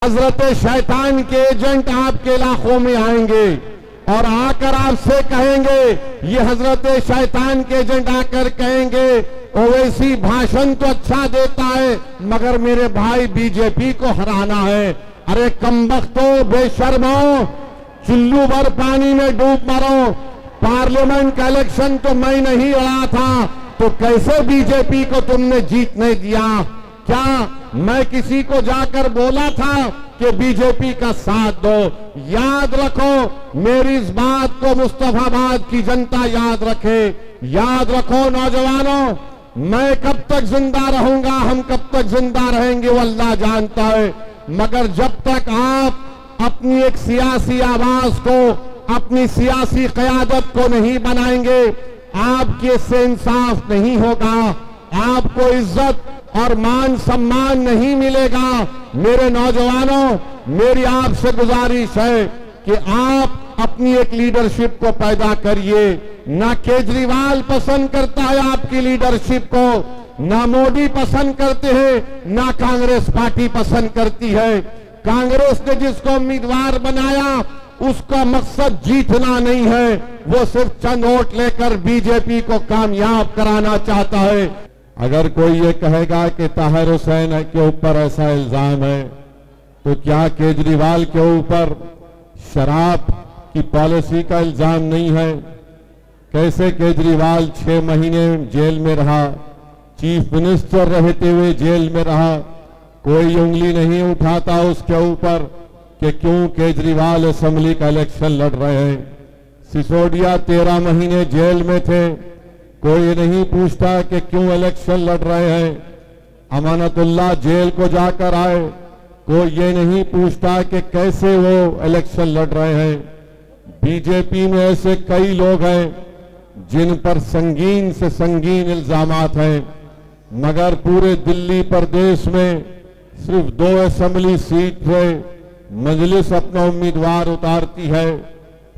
हजरत शैतान के एजेंट आपके इलाकों में आएंगे और आकर आपसे कहेंगे, ये हजरत शैतान के एजेंट आकर कहेंगे ओवैसी भाषण तो अच्छा देता है मगर मेरे भाई बीजेपी को हराना है। अरे कमबख्तो, बेशर्मो, चुल्लू भर पानी में डूब मरो। पार्लियामेंट का इलेक्शन तो मैं नहीं लड़ा था तो कैसे बीजेपी को तुमने जीतने दिया? क्या मैं किसी को जाकर बोला था कि बीजेपी का साथ दो? याद रखो, मेरी इस बात को मुस्तफाबाद की जनता याद रखे। याद रखो नौजवानों, मैं कब तक जिंदा रहूंगा, हम कब तक जिंदा रहेंगे वो अल्लाह जानता है, मगर जब तक आप अपनी एक सियासी आवाज को, अपनी सियासी क़यादत को नहीं बनाएंगे, आपके से इंसाफ नहीं होगा, आपको इज्जत और मान सम्मान नहीं मिलेगा। मेरे नौजवानों, मेरी आपसे गुजारिश है कि आप अपनी एक लीडरशिप को पैदा करिए। ना केजरीवाल पसंद करता है आपकी लीडरशिप को, ना मोदी पसंद करते हैं, ना कांग्रेस पार्टी पसंद करती है। कांग्रेस ने जिसको उम्मीदवार बनाया उसका मकसद जीतना नहीं है, वो सिर्फ चंद वोट लेकर बीजेपी को कामयाब कराना चाहता है। अगर कोई ये कहेगा कि ताहिर हुसैन के ऊपर ऐसा इल्जाम है तो क्या केजरीवाल के ऊपर शराब की पॉलिसी का इल्जाम नहीं है? कैसे केजरीवाल 6 महीने जेल में रहा, चीफ मिनिस्टर रहते हुए जेल में रहा, कोई उंगली नहीं उठाता उसके ऊपर कि क्यों केजरीवाल असेंबली का इलेक्शन लड़ रहे हैं। सिसोदिया 13 महीने जेल में थे, कोई नहीं पूछता कि क्यों इलेक्शन लड़ रहे हैं। अमानतुल्लाह जेल को जाकर आए, कोई ये नहीं पूछता कि कैसे वो इलेक्शन लड़ रहे हैं। बीजेपी में ऐसे कई लोग हैं जिन पर संगीन से संगीन इल्जामात हैं, मगर पूरे दिल्ली प्रदेश में सिर्फ 2 असेंबली सीट पे मजलिस अपना उम्मीदवार उतारती है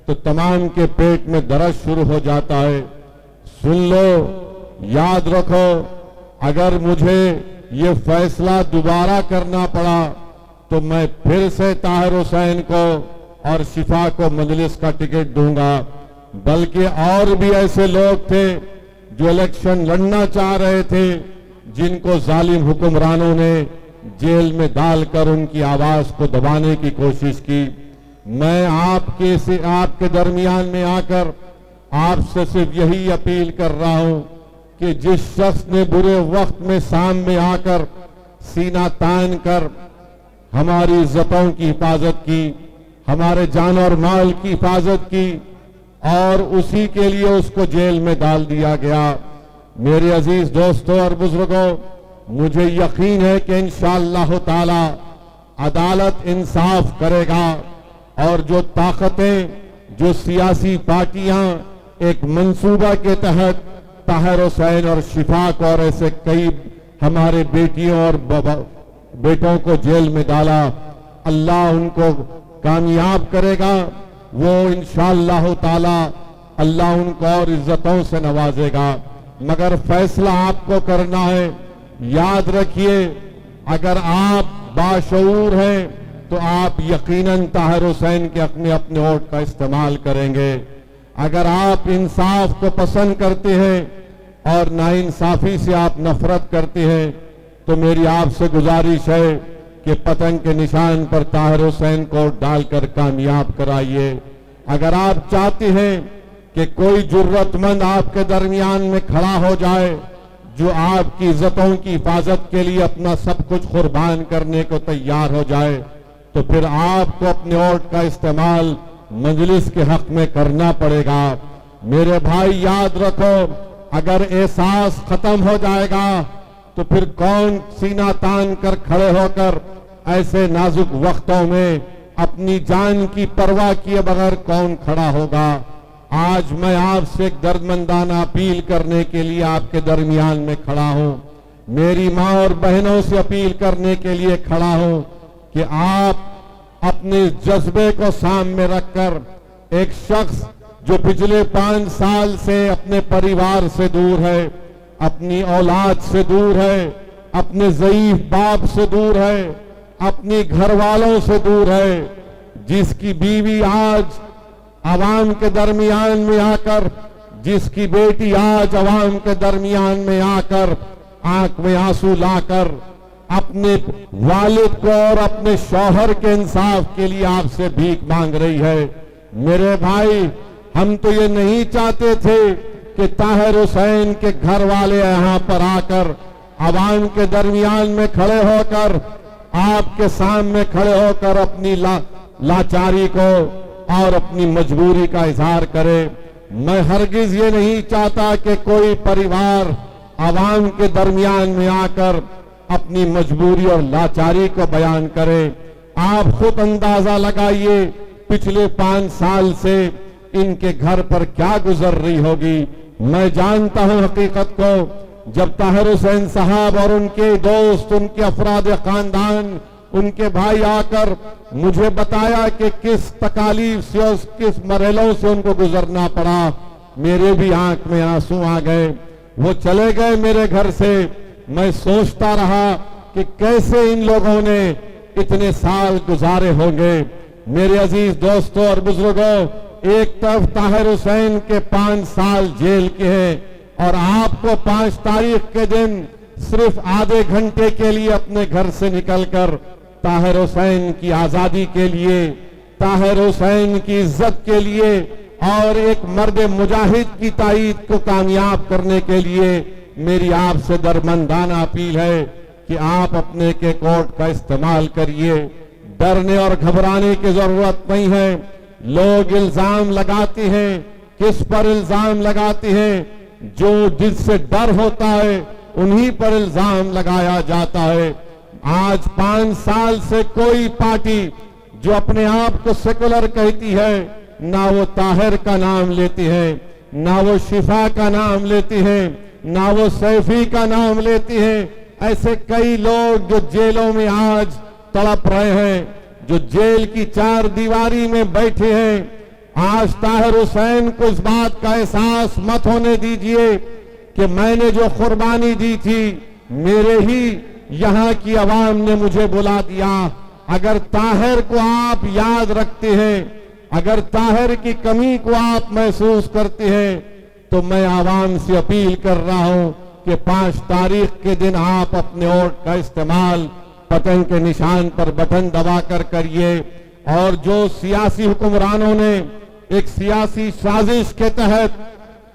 तो तमाम के पेट में दर्द शुरू हो जाता है। सुन लो, याद रखो, अगर मुझे ये फैसला दोबारा करना पड़ा तो मैं फिर से ताहिर हुसैन को और शिफा को मजलिस का टिकट दूंगा। बल्कि और भी ऐसे लोग थे जो इलेक्शन लड़ना चाह रहे थे, जिनको जालिम हुक्मरानों ने जेल में डालकर उनकी आवाज को दबाने की कोशिश की। मैं आपके दरमियान में आकर आपसे सिर्फ यही अपील कर रहा हूं कि जिस शख्स ने बुरे वक्त में सामने आकर सीना तान कर हमारी इज्जतों की हिफाजत की, हमारे जान और माल की हिफाजत की और उसी के लिए उसको जेल में डाल दिया गया। मेरे अजीज दोस्तों और बुजुर्गों, मुझे यकीन है कि इंशाअल्लाह ताला अदालत इंसाफ करेगा और जो ताकतें, जो सियासी पार्टियां एक मंसूबा के तहत ताहिर हुसैन और शिफा को और ऐसे कई हमारे बेटियों और बेटों को जेल में डाला, अल्लाह उनको कामयाब करेगा। वो इंशाअल्लाह ताला अल्लाह उनको और इज्जतों से नवाजेगा, मगर फैसला आपको करना है। याद रखिए, अगर आप बाशऊर हैं तो आप यकीनन ताहिर हुसैन के अपने वोट का इस्तेमाल करेंगे। अगर आप इंसाफ को पसंद करते हैं और नाइंसाफी से आप नफरत करते हैं तो मेरी आपसे गुजारिश है कि पतंग के निशान पर ताहिर हुसैन को डालकर कामयाब कराइए। अगर आप चाहते हैं कि कोई जुर्रतमंद आपके दरमियान में खड़ा हो जाए जो आपकी इज्जतों की हिफाजत के लिए अपना सब कुछ कुर्बान करने को तैयार हो जाए, तो फिर आपको अपने वोट का इस्तेमाल मजलिस के हक में करना पड़ेगा। मेरे भाई याद रखो, अगर एहसास खत्म हो जाएगा तो फिर कौन सीना तान कर खड़े होकर ऐसे नाजुक वक्तों में अपनी जान की परवाह किए बगैर कौन खड़ा होगा। आज मैं आपसे एक दर्दमंदाना अपील करने के लिए आपके दरमियान में खड़ा हूं। मेरी मां और बहनों से अपील करने के लिए खड़ा हूं कि आप अपने जज्बे को सामने रखकर एक शख्स जो पिछले 5 साल से अपने परिवार से दूर है, अपनी औलाद से दूर है, अपने ज़ईफ बाप से दूर है, अपनी घर वालों से दूर है, जिसकी बीवी आज आवाम के दरमियान में आकर, जिसकी बेटी आज आवाम के दरमियान में आकर आंख में आंसू लाकर अपने वालिद को और अपने शौहर के इंसाफ के लिए आपसे भीख मांग रही है। मेरे भाई, हम तो ये नहीं चाहते थे कि ताहिर हुसैन के घर वाले यहां पर आकर आवाम के दरमियान में खड़े होकर, आपके सामने खड़े होकर अपनी लाचारी को और अपनी मजबूरी का इजहार करे। मैं हरगिज ये नहीं चाहता कि कोई परिवार आवाम के दरमियान में आकर अपनी मजबूरी और लाचारी को बयान करे। आप खुद अंदाजा लगाइए पिछले 5 साल से इनके घर पर क्या गुजर रही होगी। मैं जानता हूं हकीकत को। जब ताहिर हुसैन साहब और उनके दोस्त, उनके अफराद खानदान, उनके भाई आकर मुझे बताया कि किस तकालीफ से और किस मरहलों से उनको गुजरना पड़ा, मेरे भी आंख में आंसू आ गए। वो चले गए मेरे घर से। मैं सोचता रहा कि कैसे इन लोगों ने इतने साल गुजारे होंगे। मेरे अजीज दोस्तों और बुजुर्गों, एक तरफ ताहिर हुसैन के 5 साल जेल के हैं और आपको 5 तारीख के दिन सिर्फ आधे घंटे के लिए अपने घर से निकलकर ताहिर हुसैन की आजादी के लिए, ताहिर हुसैन की इज्जत के लिए और एक मर्द मुजाहिद की ताईद को कामयाब करने के लिए मेरी आपसे दरमंदाना अपील है कि आप अपने के कोर्ट का इस्तेमाल करिए। डरने और घबराने की जरूरत नहीं है। लोग इल्जाम लगाते हैं, किस पर इल्जाम लगाते हैं? जो जिससे डर होता है उन्हीं पर इल्जाम लगाया जाता है। आज 5 साल से कोई पार्टी जो अपने आप को सेकुलर कहती है, ना वो ताहिर का नाम लेती है, ना वो शिफा का नाम लेती है, ना वो सैफी का नाम लेती है। ऐसे कई लोग जो जेलों में आज तड़प रहे हैं, जो जेल की 4 दीवारी में बैठे हैं, आज ताहिर हुसैन को इस बात का एहसास मत होने दीजिए कि मैंने जो कुर्बानी दी थी, मेरे ही यहाँ की आवाम ने मुझे बुला दिया। अगर ताहिर को आप याद रखते हैं, अगर ताहिर की कमी को आप महसूस करते हैं, तो मैं आवाम से अपील कर रहा हूं कि 5 तारीख के दिन आप अपने वोट का इस्तेमाल बटन के निशान पर बटन दबाकर करिए। और जो सियासी हुक्मरानों ने एक सियासी साजिश के तहत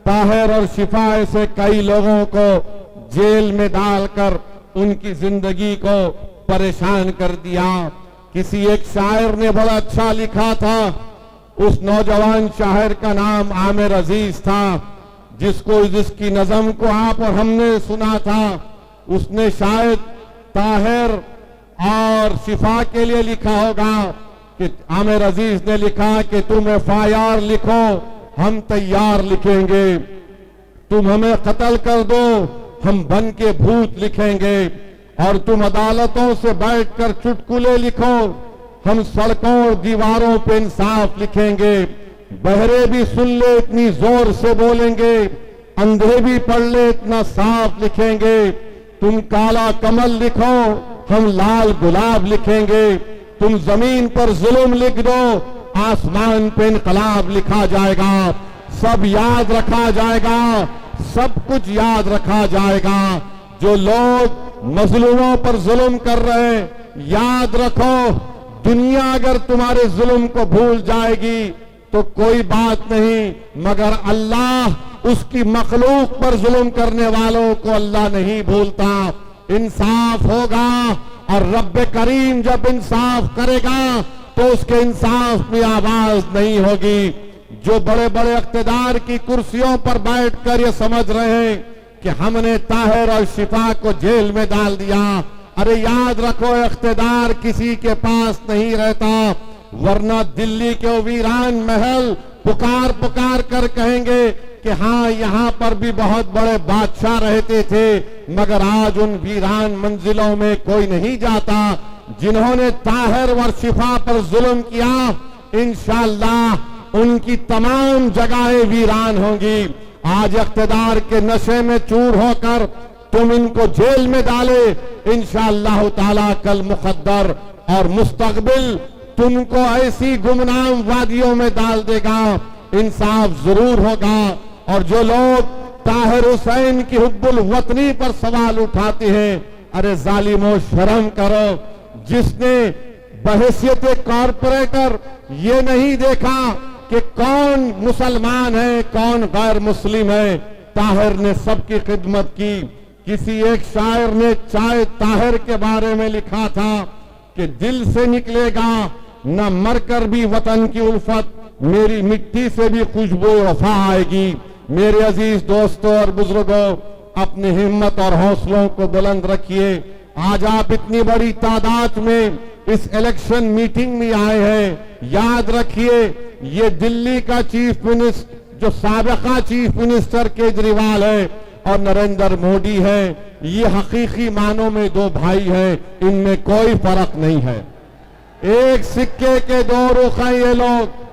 ताहिर और शिफा ऐसे कई लोगों को जेल में डालकर उनकी जिंदगी को परेशान कर दिया। किसी एक शायर ने बड़ा अच्छा लिखा था, उस नौजवान शायर का नाम आमिर अजीज था, जिसकी नज़म को आप और हमने सुना था। उसने शायद ताहिर और शिफा के लिए लिखा होगा कि आमिर अजीज ने लिखा कि तुम FIR लिखो, हम तैयार लिखेंगे। तुम हमें कत्ल कर दो, हम बन के भूत लिखेंगे। और तुम अदालतों से बैठकर चुटकुले लिखो, हम सड़कों और दीवारों पे इंसाफ लिखेंगे। बहरे भी सुन ले इतनी जोर से बोलेंगे, अंधे भी पढ़ ले इतना साफ लिखेंगे। तुम काला कमल लिखो, हम लाल गुलाब लिखेंगे। तुम जमीन पर जुल्म लिख दो, आसमान पे इनकलाब लिखा जाएगा। सब याद रखा जाएगा, सब कुछ याद रखा जाएगा। जो लोग मजलूमों पर जुल्म कर रहे हैं, याद रखो, दुनिया अगर तुम्हारे जुल्म को भूल जाएगी तो कोई बात नहीं, मगर अल्लाह उसकी मखलूक पर जुल्म करने वालों को अल्लाह नहीं भूलता। इंसाफ होगा और रब्बे करीम जब इंसाफ करेगा तो उसके इंसाफ में आवाज नहीं होगी। जो बड़े बड़े इख्तिदार की कुर्सियों पर बैठकर ये समझ रहे हैं कि हमने ताहिर और शिफा को जेल में डाल दिया, अरे याद रखो, इख्तिदार किसी के पास नहीं रहता, वरना दिल्ली के वीरान महल पुकार पुकार कर कहेंगे कि हाँ, यहाँ पर भी बहुत बड़े बादशाह रहते थे, मगर आज उन वीरान मंजिलों में कोई नहीं जाता। जिन्होंने ताहिर और शिफा पर जुल्म किया, इंशाअल्लाह उनकी तमाम जगहें वीरान होंगी। आज इख्तिदार के नशे में चूर होकर तुम इनको जेल में डाले, इंशाअल्लाह ताला कल मुकद्दर और मुस्तकबिल तुमको ऐसी गुमनाम वादियों में डाल देगा। इंसाफ जरूर होगा। और जो लोग ताहिर हुसैन की हुब्बुल वतनी पर सवाल उठाते हैं, अरे जालिमो शर्म करो, जिसने बहैसियत कॉरपोरेटर ये नहीं देखा कि कौन मुसलमान है कौन गैर मुस्लिम है, ताहिर ने सबकी खिदमत की। किसी एक शायर ने चाहे ताहिर के बारे में लिखा था कि दिल से निकलेगा न मरकर भी वतन की उल्फत, मेरी मिट्टी से भी खुशबू वफा आएगी। मेरे अजीज दोस्तों और बुजुर्गों, अपनी हिम्मत और हौसलों को बुलंद रखिए। आज आप इतनी बड़ी तादाद में इस इलेक्शन मीटिंग में आए हैं। याद रखिए, ये दिल्ली का चीफ मिनिस्टर जो साबिका चीफ मिनिस्टर केजरीवाल है और नरेंद्र मोदी है, ये हकीकी मानों में दो भाई हैं, इनमें कोई फर्क नहीं है। एक सिक्के के दो रुख हैं ये लोग।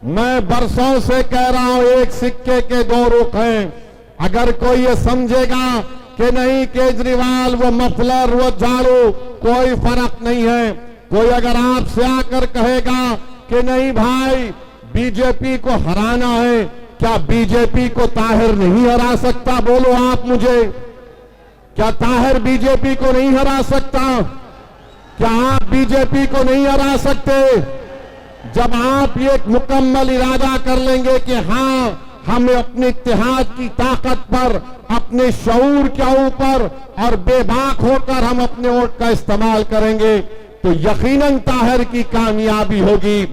मैं बरसों से कह रहा हूं, एक सिक्के के दो रुख हैं। अगर कोई ये समझेगा कि नहीं केजरीवाल वो मफलर वो झाड़ू कोई फर्क नहीं है, कोई अगर आपसे आकर कहेगा कि नहीं भाई बीजेपी को हराना है, क्या बीजेपी को ताहिर नहीं हरा सकता? बोलो आप मुझे, क्या ताहिर बीजेपी को नहीं हरा सकता? क्या आप बीजेपी को नहीं हरा सकते? जब आप ये मुकम्मल इरादा कर लेंगे कि हाँ हम अपने इत्तेहाद की ताकत पर, अपने शऊर के ऊपर और बेबाक होकर हम अपने वोट का इस्तेमाल करेंगे, तो यकीनन ताहिर की कामयाबी होगी।